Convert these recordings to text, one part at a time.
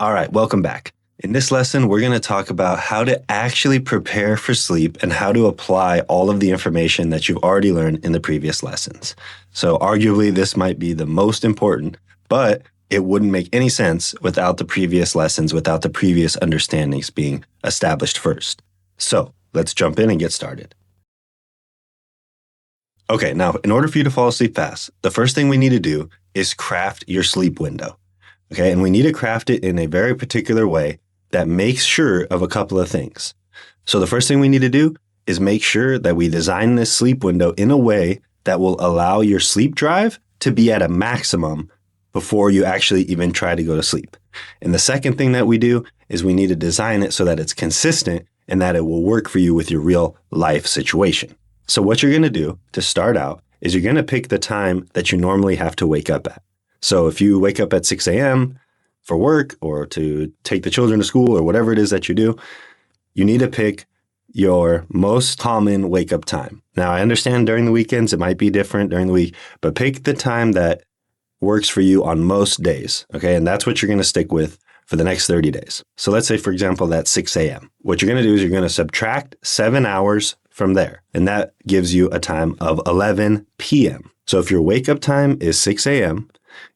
All right, welcome back. In this lesson, we're going to talk about how to actually prepare for sleep and how to apply all of the information that you've already learned in the previous lessons. So arguably, this might be the most important, but it wouldn't make any sense without the previous lessons, without the previous understandings being established first. So let's jump in and get started. Okay, now, in order for you to fall asleep fast, the first thing we need to do is craft your sleep window. Okay, and we need to craft it in a very particular way that makes sure of a couple of things. So the first thing we need to do is make sure that we design this sleep window in a way that will allow your sleep drive to be at a maximum before you actually even try to go to sleep. And the second thing that we do is we need to design it so that it's consistent and that it will work for you with your real life situation. So what you're going to do to start out is you're going to pick the time that you normally have to wake up at. So if you wake up at 6 a.m. for work or to take the children to school or whatever it is that you do, you need to pick your most common wake up time. Now, I understand during the weekends, it might be different during the week, but pick the time that works for you on most days. Okay. And that's what you're going to stick with for the next 30 days. So let's say, for example, that's 6 a.m. What you're going to do is you're going to subtract 7 hours from there. And that gives you a time of 11 p.m. So if your wake up time is 6 a.m.,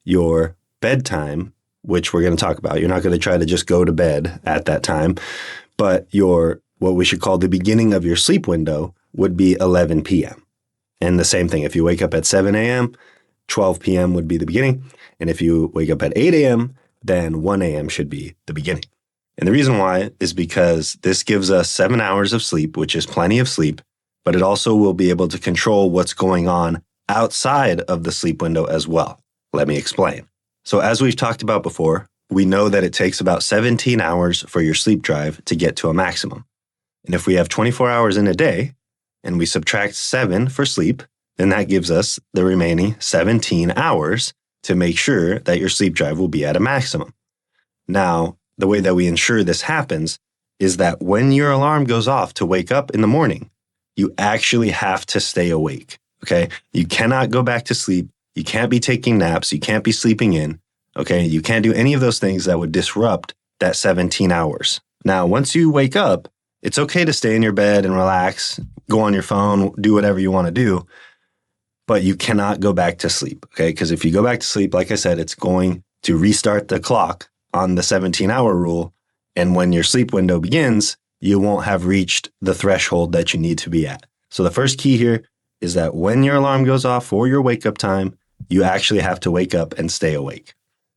your bedtime, which we're going to talk about, you're not going to try to just go to bed at that time, but what we should call the beginning of your sleep window would be 11 p.m. And the same thing, if you wake up at 7 a.m., 12 p.m. would be the beginning. And if you wake up at 8 a.m., then 1 a.m. should be the beginning. And the reason why is because this gives us 7 hours of sleep, which is plenty of sleep, but it also will be able to control what's going on outside of the sleep window as well. Let me explain. So as we've talked about before, we know that it takes about 17 hours for your sleep drive to get to a maximum. And if we have 24 hours in a day and we subtract 7 for sleep, then that gives us the remaining 17 hours to make sure that your sleep drive will be at a maximum. Now, the way that we ensure this happens is that when your alarm goes off to wake up in the morning, you actually have to stay awake. Okay? You cannot go back to sleep. You can't be taking naps. You can't be sleeping in. Okay? You can't do any of those things that would disrupt that 17 hours. Now, once you wake up, it's okay to stay in your bed and relax, go on your phone, do whatever you want to do, but you cannot go back to sleep. Okay? Because if you go back to sleep, like I said, it's going to restart the clock on the 17-hour rule. And when your sleep window begins, you won't have reached the threshold that you need to be at. So the first key here is that when your alarm goes off for your wake up time, you actually have to wake up and stay awake.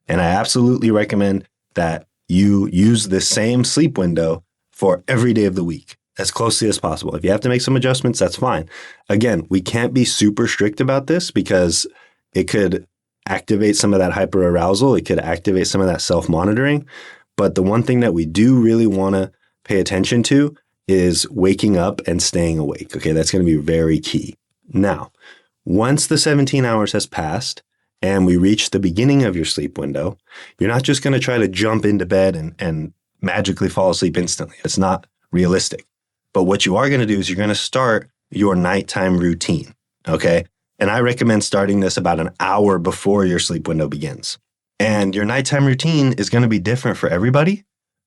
And I absolutely recommend that you use the same sleep window for every day of the week as closely as possible. If you have to make some adjustments, that's fine. Again, we can't be super strict about this because it could activate some of that hyperarousal. It could activate some of that self-monitoring. But the one thing that we do really want to pay attention to is waking up and staying awake. Okay, that's going to be very key. Now, once the 17 hours has passed and we reach the beginning of your sleep window, you're not just going to try to jump into bed and magically fall asleep instantly. It's not realistic. But what you are going to do is you're going to start your nighttime routine. Okay, and I recommend starting this about an hour before your sleep window begins. And your nighttime routine is going to be different for everybody,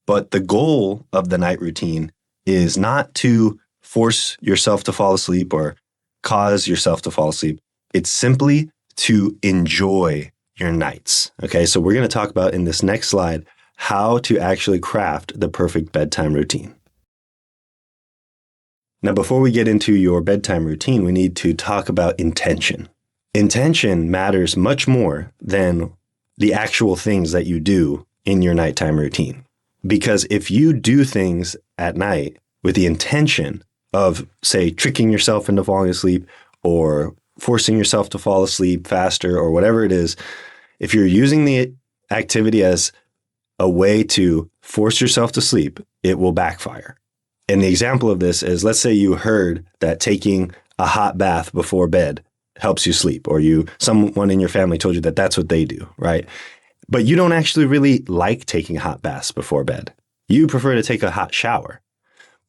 but the goal of the night routine is not to force yourself to fall asleep or cause yourself to fall asleep. It's simply to enjoy your nights. Okay, so we're going to talk about in this next slide how to actually craft the perfect bedtime routine. Now, before we get into your bedtime routine, we need to talk about intention. Intention matters much more than the actual things that you do in your nighttime routine. Because if you do things at night with the intention of, say, tricking yourself into falling asleep or forcing yourself to fall asleep faster or whatever it is, if you're using the activity as a way to force yourself to sleep, it will backfire. And the example of this is, let's say you heard that taking a hot bath before bed helps you sleep, or someone in your family told you that that's what they do, right? But you don't actually really like taking hot baths before bed. You prefer to take a hot shower.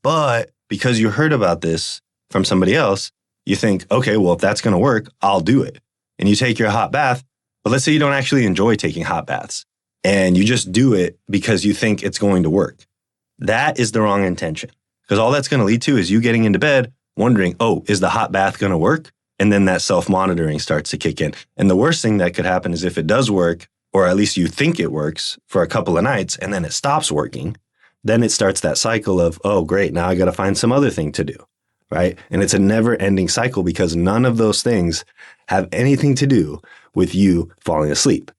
But because you heard about this from somebody else, you think, okay, well, if that's going to work, I'll do it. And you take your hot bath. But let's say you don't actually enjoy taking hot baths. and you just do it because you think it's going to work. That is the wrong intention, because all that's going to lead to is you getting into bed wondering, oh, is the hot bath going to work? And then that self-monitoring starts to kick in. And the worst thing that could happen is if it does work, or at least you think it works for a couple of nights, and then it stops working, then it starts that cycle of, oh, great, now I got to find some other thing to do, right? And it's a never-ending cycle because none of those things have anything to do with you falling asleep.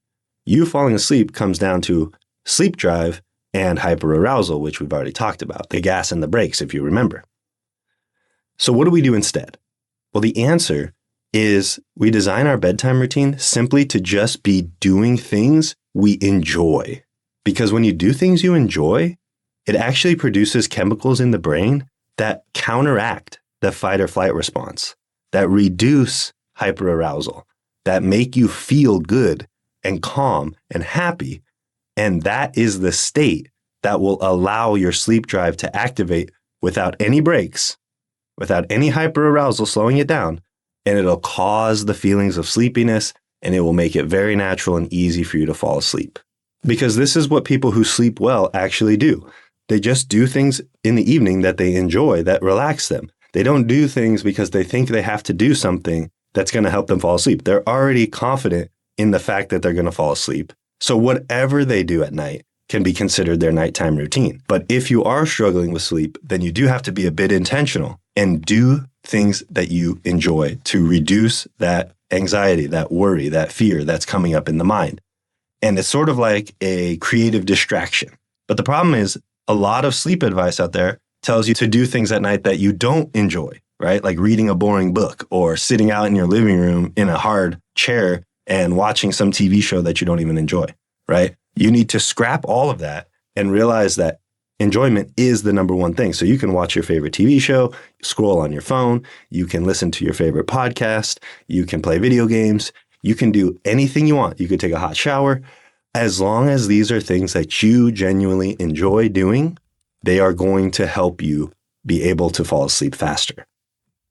You falling asleep comes down to sleep drive and hyperarousal, which we've already talked about, the gas and the brakes, if you remember. So what do we do instead? Well, the answer is we design our bedtime routine simply to just be doing things we enjoy. Because when you do things you enjoy, it actually produces chemicals in the brain that counteract the fight or flight response, that reduce hyperarousal, that make you feel good and calm and happy. And that is the state that will allow your sleep drive to activate without any breaks, without any hyperarousal slowing it down, and it'll cause the feelings of sleepiness, and it will make it very natural and easy for you to fall asleep. Because this is what people who sleep well actually do. They just do things in the evening that they enjoy, that relax them. They don't do things because they think they have to do something that's going to help them fall asleep. They're already confident in the fact that they're going to fall asleep. So whatever they do at night can be considered their nighttime routine. But if you are struggling with sleep, then you do have to be a bit intentional and do things that you enjoy to reduce that anxiety, that worry, that fear that's coming up in the mind. And it's sort of like a creative distraction. But the problem is a lot of sleep advice out there tells you to do things at night that you don't enjoy, right? Like reading a boring book or sitting out in your living room in a hard chair and watching some TV show that you don't even enjoy, right? You need to scrap all of that and realize that enjoyment is the number one thing. So you can watch your favorite TV show, scroll on your phone, you can listen to your favorite podcast, you can play video games, you can do anything you want. You could take a hot shower. As long as these are things that you genuinely enjoy doing, they are going to help you be able to fall asleep faster.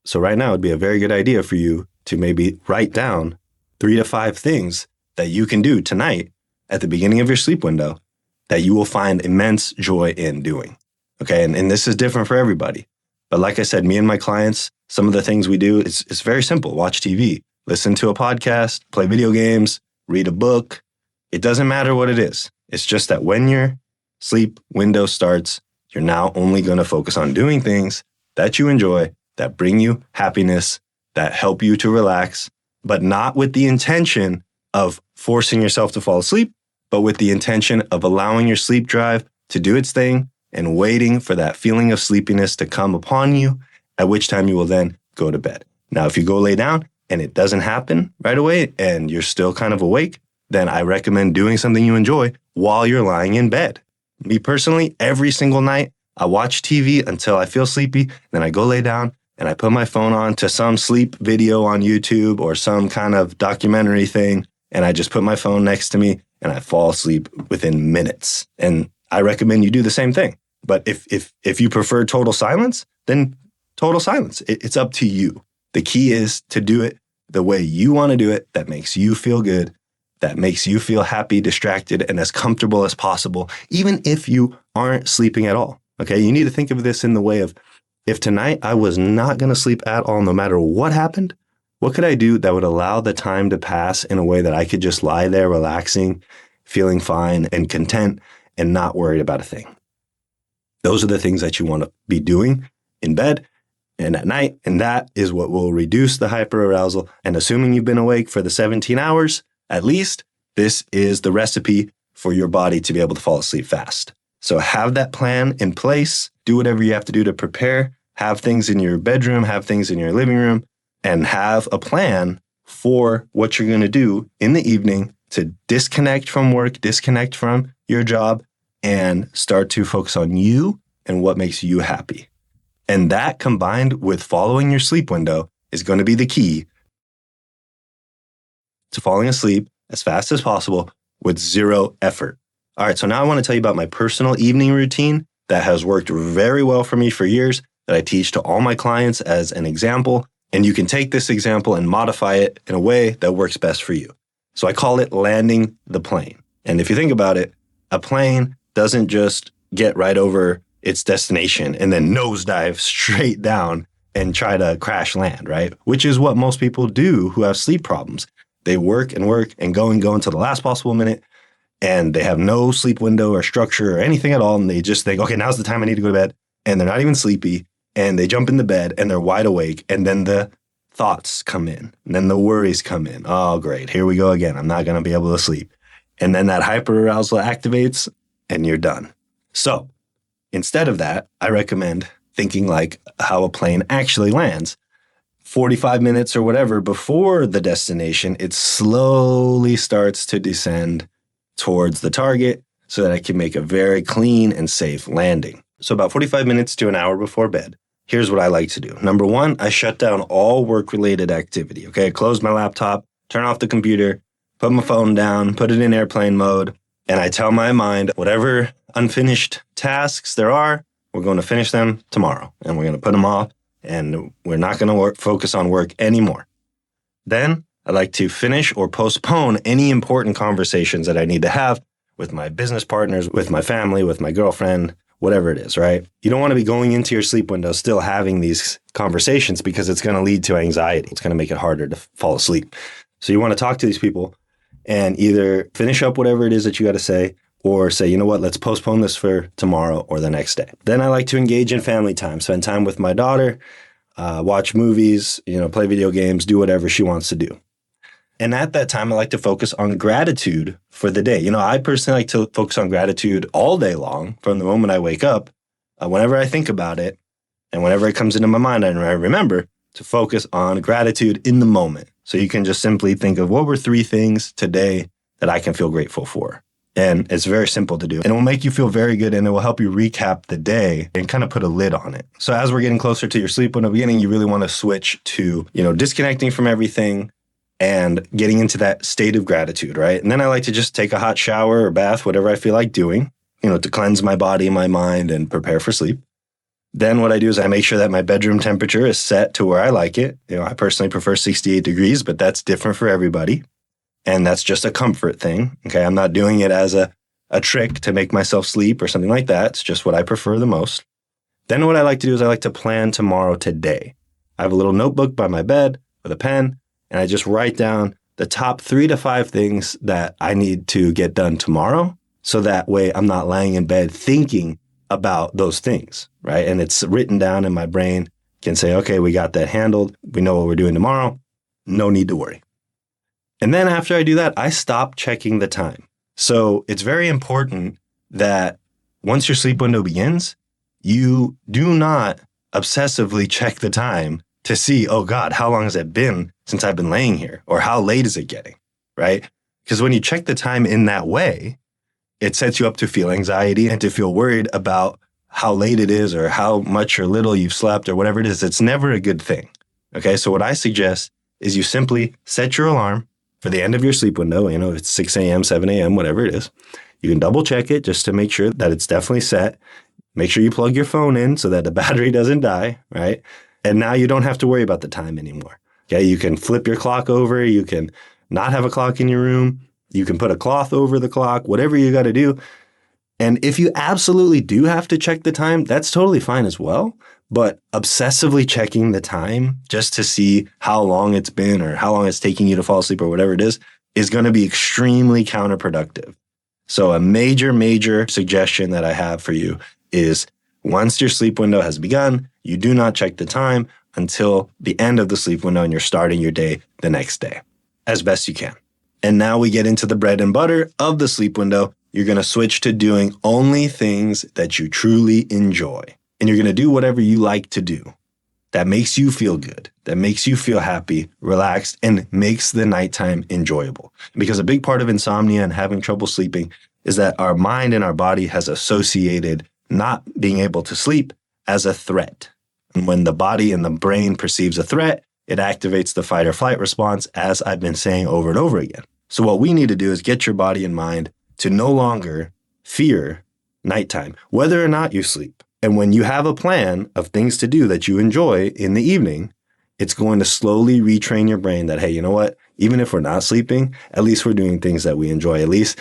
So right now, it'd be a very good idea for you to maybe write down 3 to 5 things that you can do tonight at the beginning of your sleep window that you will find immense joy in doing. Okay, and this is different for everybody. But like I said, me and my clients, some of the things we do, it's very simple. Watch TV, listen to a podcast, play video games, read a book. It doesn't matter what it is. It's just that when your sleep window starts, you're now only going to focus on doing things that you enjoy, that bring you happiness, that help you to relax, but not with the intention of forcing yourself to fall asleep, but with the intention of allowing your sleep drive to do its thing and waiting for that feeling of sleepiness to come upon you, at which time you will then go to bed. Now, if you go lay down and it doesn't happen right away and you're still kind of awake, then I recommend doing something you enjoy while you're lying in bed. Me personally, every single night, I watch TV until I feel sleepy, then I go lay down and I put my phone on to some sleep video on YouTube or some kind of documentary thing, and I just put my phone next to me and I fall asleep within minutes. And I recommend you do the same thing. But if you prefer total silence, then total silence. It's up to you. The key is to do it the way you want to do it, that makes you feel good, that makes you feel happy, distracted, and as comfortable as possible, even if you aren't sleeping at all. Okay, you need to think of this in the way of, if tonight I was not going to sleep at all, no matter what happened, what could I do that would allow the time to pass in a way that I could just lie there relaxing, feeling fine and content and not worried about a thing? Those are the things that you want to be doing in bed and at night, and that is what will reduce the hyperarousal. And assuming you've been awake for the 17 hours, at least, this is the recipe for your body to be able to fall asleep fast. So have that plan in place, do whatever you have to do to prepare, have things in your bedroom, have things in your living room, and have a plan for what you're going to do in the evening to disconnect from work, disconnect from your job, and start to focus on you and what makes you happy. And that combined with following your sleep window is going to be the key to falling asleep as fast as possible with zero effort. All right, so now I want to tell you about my personal evening routine that has worked very well for me for years, that I teach to all my clients as an example. And you can take this example and modify it in a way that works best for you. So I call it landing the plane. And if you think about it, a plane doesn't just get right over its destination and then nosedive straight down and try to crash land, right? Which is what most people do who have sleep problems. They work and go until the last possible minute, and they have no sleep window or structure or anything at all. And they just think, okay, now's the time I need to go to bed. And they're not even sleepy. And they jump in the bed and they're wide awake. And then the thoughts come in. And then the worries come in. Oh, great. Here we go again. I'm not going to be able to sleep. And then that hyperarousal activates and you're done. So instead of that, I recommend thinking like how a plane actually lands. 45 minutes or whatever before the destination, it slowly starts to descend towards the target so that I can make a very clean and safe landing. So about 45 minutes to an hour before bed, here's what I like to do. Number one, I shut down all work-related activity. Okay, I close my laptop, turn off the computer, put my phone down, put it in airplane mode, and I tell my mind whatever unfinished tasks there are, we're going to finish them tomorrow, and we're going to put them off, and we're not going to focus on work anymore. Then I like to finish or postpone any important conversations that I need to have with my business partners, with my family, with my girlfriend, whatever it is, right? You don't want to be going into your sleep window still having these conversations because it's going to lead to anxiety. It's going to make it harder to fall asleep. So you want to talk to these people and either finish up whatever it is that you got to say or say, you know what, let's postpone this for tomorrow or the next day. Then I like to engage in family time, spend time with my daughter, watch movies, play video games, do whatever she wants to do. And at that time, I like to focus on gratitude for the day. I personally like to focus on gratitude all day long from the moment I wake up, whenever I think about it, and whenever it comes into my mind, and I remember to focus on gratitude in the moment. So you can just simply think of what were 3 things today that I can feel grateful for. And it's very simple to do. And it will make you feel very good, and it will help you recap the day and kind of put a lid on it. So as we're getting closer to your sleep window beginning, you really want to switch to, disconnecting from everything and getting into that state of gratitude, right? And then I like to just take a hot shower or bath, whatever I feel like doing, to cleanse my body and my mind and prepare for sleep. Then what I do is I make sure that my bedroom temperature is set to where I like it. I personally prefer 68 degrees, but that's different for everybody. And that's just a comfort thing. Okay. I'm not doing it as a trick to make myself sleep or something like that. It's just what I prefer the most. Then what I like to do is I like to plan tomorrow today. I have a little notebook by my bed with a pen, and I just write down the top 3 to 5 things that I need to get done tomorrow. So that way I'm not laying in bed thinking about those things, right? And it's written down in my brain. Can say, okay, we got that handled. We know what we're doing tomorrow. No need to worry. And then after I do that, I stop checking the time. So it's very important that once your sleep window begins, you do not obsessively check the time to see, oh God, how long has it been since I've been laying here? Or how late is it getting, right? Because when you check the time in that way, it sets you up to feel anxiety and to feel worried about how late it is or how much or little you've slept or whatever it is. It's never a good thing, okay? So what I suggest is you simply set your alarm for the end of your sleep window. If it's 6 a.m., 7 a.m., whatever it is. You can double check it just to make sure that it's definitely set. Make sure you plug your phone in so that the battery doesn't die, right? And now you don't have to worry about the time anymore. Okay, you can flip your clock over. You can not have a clock in your room. You can put a cloth over the clock, whatever you got to do. And if you absolutely do have to check the time, that's totally fine as well. But obsessively checking the time just to see how long it's been or how long it's taking you to fall asleep or whatever it is going to be extremely counterproductive. So a major suggestion that I have for you is once your sleep window has begun, you do not check the time until the end of the sleep window and you're starting your day the next day as best you can. And now we get into the bread and butter of the sleep window. You're going to switch to doing only things that you truly enjoy. And you're going to do whatever you like to do that makes you feel good, that makes you feel happy, relaxed, and makes the nighttime enjoyable. Because a big part of insomnia and having trouble sleeping is that our mind and our body has associated not being able to sleep as a threat. And when the body and the brain perceives a threat, it activates the fight or flight response, as I've been saying over and over again. So what we need to do is get your body and mind to no longer fear nighttime, whether or not you sleep. And when you have a plan of things to do that you enjoy in the evening, it's going to slowly retrain your brain that, hey, you know what? Even if we're not sleeping, at least we're doing things that we enjoy. At least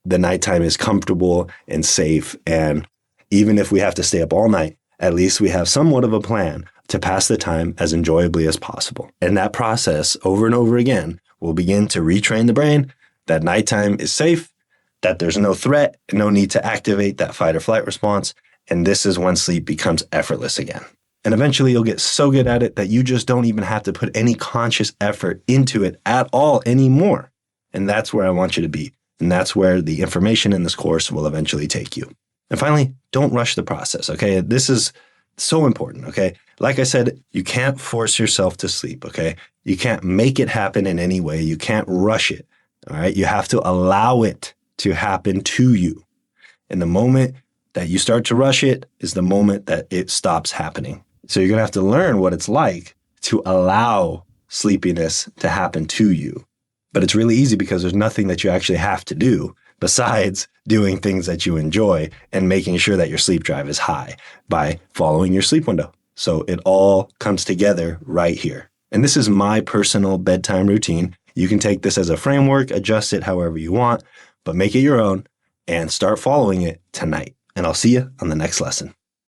the nighttime is comfortable and safe. And even if we have to stay up all night, at least we have somewhat of a plan to pass the time as enjoyably as possible. And that process over and over again will begin to retrain the brain that nighttime is safe, that there's no threat, no need to activate that fight or flight response. And this is when sleep becomes effortless again. And eventually you'll get so good at it that you just don't even have to put any conscious effort into it at all anymore. And that's where I want you to be. And that's where the information in this course will eventually take you. And finally, don't rush the process, okay? This is so important, okay? Like I said, you can't force yourself to sleep, okay? You can't make it happen in any way. You can't rush it, all right? You have to allow it to happen to you. And the moment that you start to rush it is the moment that it stops happening. So you're going to have to learn what it's like to allow sleepiness to happen to you. But it's really easy because there's nothing that you actually have to do besides doing things that you enjoy and making sure that your sleep drive is high by following your sleep window. So it all comes together right here. And this is my personal bedtime routine. You can take this as a framework, adjust it however you want, but make it your own and start following it tonight. And I'll see you on the next lesson.